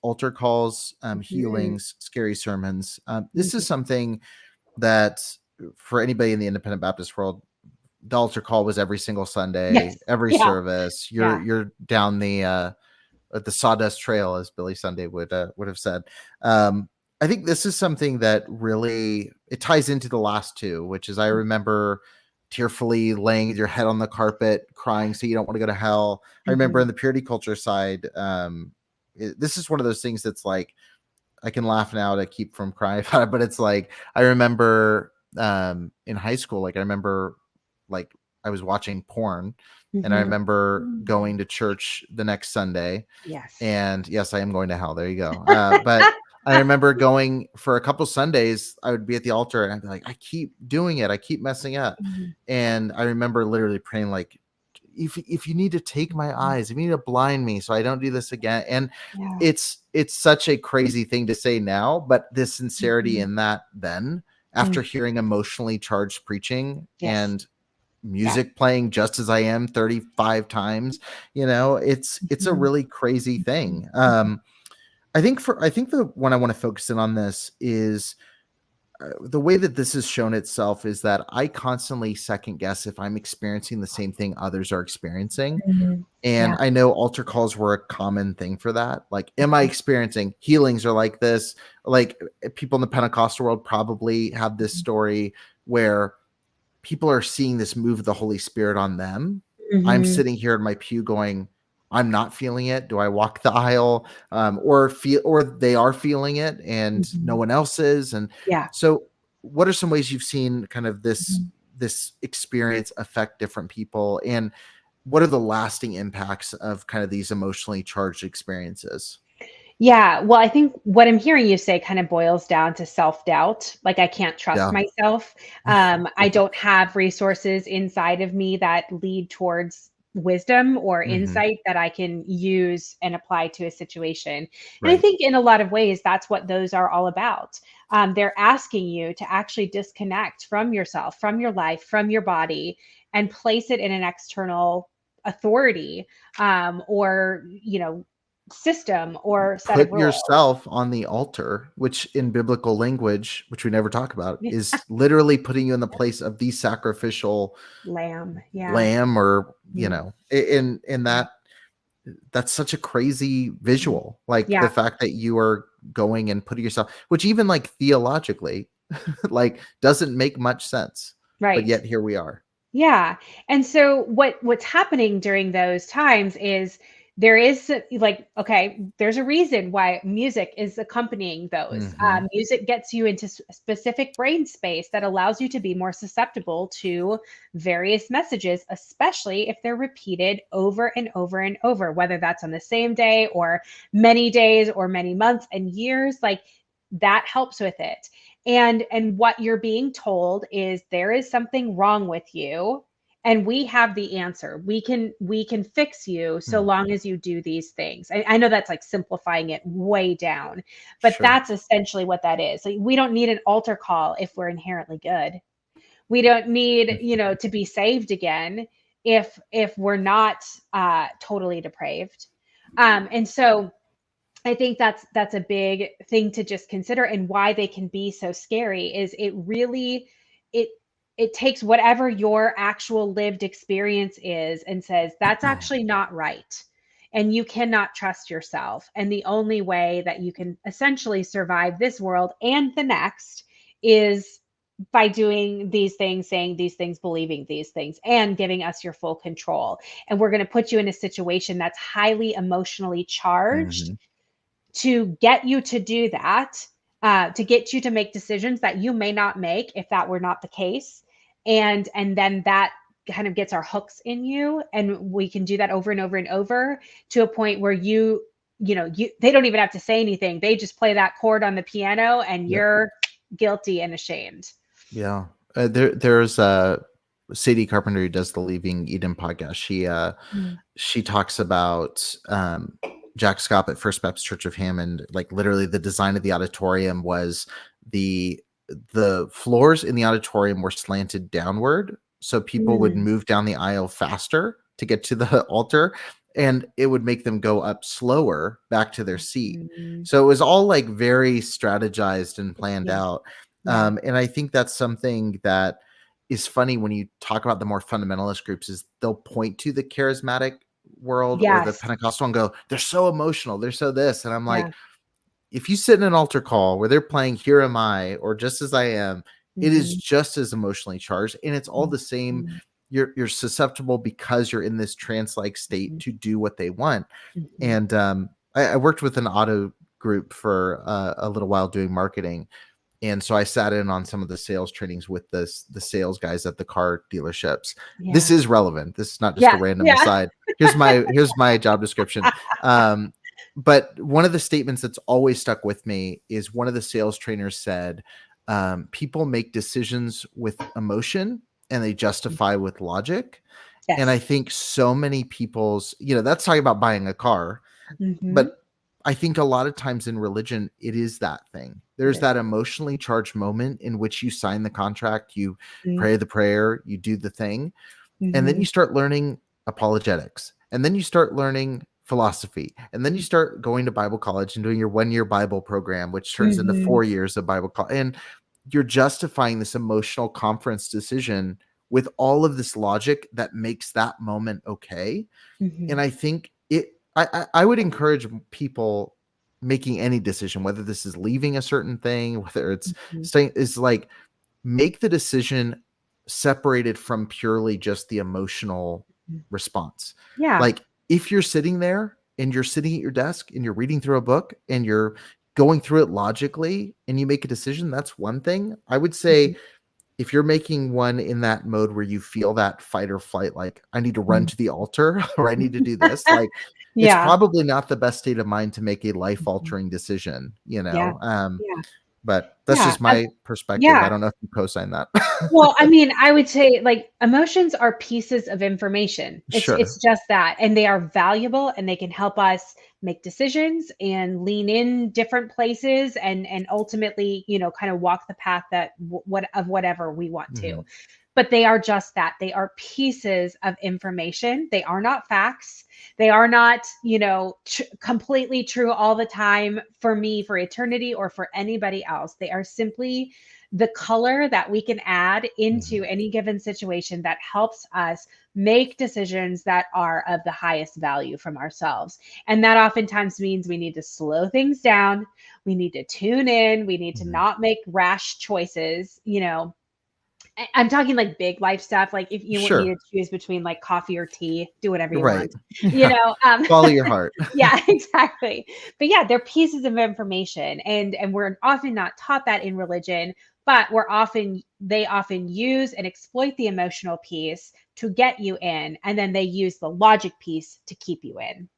altar calls, Mhm. healings, scary sermons. This Mhm. is something that for anybody in the independent Baptist world, the altar call was every single Yes. Sunday, every Yeah. service. Yeah. You're down the sawdust trail, as Billy Sunday would have said. Um, I think this is something that really it ties into the last two, which is I remember tearfully laying your head on the carpet, crying, so you don't want to go to hell. I remember Mhm. in the purity culture side, this is one of those things that's like I can laugh now to keep from crying about it, but it's like I remember in high school, like I remember like I was watching porn and I Mhm. remember Mm. going to church the next Sunday. Yes. And yes, I am going to hell. There you go. But I remember going for a couple Sundays, I would be at the altar and I'd be like, I keep doing it. I keep messing up. Mhm. And I remember literally praying like, if you need to take my Mhm. eyes, if you need to blind me so I don't do this again. And Yeah. it's such a crazy thing to say now, but the sincerity Mhm. in that then Mm. after hearing emotionally charged preaching Yes. and Yeah. music playing just as I am 35 times, it's a Mhm. really crazy Mhm. thing. Mhm. I think the one I want to focus in on this is the way that this has shown itself is that I constantly second guess if I'm experiencing the same thing others are experiencing. Mhm. And Yeah. I know altar calls were a common thing for that. Like, am I experiencing healings are like this? Like people in the Pentecostal world probably have this story where people are seeing this move of the Holy Spirit on them. I'm Mhm. sitting here in my pew going, I'm not feeling it. Do I walk the aisle? Or they are feeling it and no Mhm. one else is. And Yeah. so what are some ways you've seen kind of Mhm. this experience affect different people? And what are the lasting impacts of kind of these emotionally charged experiences? Yeah, well, I think what I'm hearing you say kind of boils down to self-doubt, like, I can't trust Yeah. myself. I don't have resources inside of me that lead towards wisdom or Hmm. insight that I can use and apply to a situation, and I Right. think in a lot of ways, that's what those are all about. They're asking you to actually disconnect from yourself, from your life, from your body, and place it in an external authority, or, system or set of Put rules. yourself on the altar, which in biblical language, which we never talk about, is literally putting you in the place of the sacrificial Lamb, yeah. lamb, or Mhm. in that's such a crazy Mhm. visual. Like the Yeah, fact that you are going and putting yourself, which even like theologically, like doesn't make much sense, but right. yet here we are. Yeah. And so what's happening during those times is there is like, okay, there's a reason why music is accompanying those. Hmm. Music gets you into a specific brain space that allows you to be more susceptible to various messages, especially if they're repeated over and over and over, whether that's on the same day or many days or many months and years. Like that helps with it. And what you're being told is there is something wrong with you, and we have the answer. We can fix you so long as you do these things. I know that's like simplifying it way down, but Sure. that's essentially what that is. Like, we don't need an altar call if we're inherently good. We don't need, to be saved again if we're not totally depraved. And so I think that's a big thing to just consider, and why they can be so scary is it it takes whatever your actual lived experience is and says that's actually not right. And you cannot trust yourself. And the only way that you can essentially survive this world and the next is by doing these things, saying these things, believing these things, and giving us your full control. And we're going to put you in a situation that's highly emotionally charged Hmm. to get you to do that, to get you to make decisions that you may not make if that were not the case. And then that kind of gets our hooks in you, and we can do that over and over and over to a point where you they don't even have to say anything. They just play that chord on the piano and Yep. you're guilty and ashamed. Yeah. There's Sadie Carpenter who does the Leaving Eden podcast. Mm. She talks about Jack Scott at First Baptist Church of Hammond. Like literally, the design of the auditorium was the the floors in the auditorium were slanted downward, so people would Mm. move down the aisle faster to get to the altar. and it would make them go up slower back to their seat. Mhm. So it was all like very strategized and planned Yeah. out. Yeah. And I think that's something that is funny when you talk about the more fundamentalist groups is they'll point to the charismatic world or the Yes. Pentecostal and go, they're so emotional, they're so this. And I'm Yeah. like, if you sit in an altar call where they're playing Here Am I or Just As I Am, it is Mhm. just as emotionally charged, and it's all the same. Mhm. You're susceptible because you're in this trance-like state Mhm. to do what they want. Mhm. And I worked with an auto group for a little while doing marketing, and so I sat in on some of the sales trainings with the sales guys at the car dealerships. This Yeah. is relevant. This is not just a Yeah. random Yeah. aside. Here's my job description. But one of the statements that's always stuck with me is one of the sales trainers said, people make decisions with emotion and they justify with logic. And I Yes. think so many people's, that's talking about buying a car, Mhm. but I think a lot of times in religion, it is that thing. It There's is. that emotionally charged moment in which you sign the contract, you Mhm. pray the prayer, you do the thing, and then you Mhm. start learning apologetics, and then you start learning philosophy, and then you start going to Bible college and doing your 1 year Bible program, which turns into Mhm. 4 years of Bible college. And you're justifying this emotional conference decision with all of this logic that makes that moment okay. And Mhm. I think I would encourage people making any decision, whether this is leaving a certain thing, whether it's Mhm. staying, is like make the decision separated from purely just the emotional Mhm. response. Yeah. Like if you're sitting there and you're sitting at your desk and you're reading through a book and you're going through it logically and you make a decision, that's one thing. I would Mhm. say if you're making one in that mode where you feel that fight or flight, like I need to run Mhm. to the altar or I need to do this, like it's Yeah. probably not the best state of mind to make a life Mhm. altering decision, Yeah. Yeah. but that's Yeah. just my perspective. I Yeah. don't know if you co-sign that. Well, I mean, I would say like emotions are pieces of information. It's Sure. just that, and they are valuable and they can help us make decisions and lean in different places and ultimately, kind of walk the path that what of whatever we want to. Mhm. But they are just that. They are pieces of information. They are not facts. They are not, completely true all the time for me, for eternity, or for anybody else. They are simply the color that we can add into Mhm. any given situation that helps us make decisions that are of the highest value from ourselves. And that oftentimes means we need to slow things down. We need to tune in. We need to Mhm. not make rash choices. I'm talking like big life stuff. Like if you need Sure. to choose between like coffee or tea, do whatever you Right. want. You Yeah. know, Follow your heart. yeah, exactly. But yeah, they're pieces of information, and we're often not taught that in religion. But they often use and exploit the emotional piece to get you in, and then they use the logic piece to keep you in.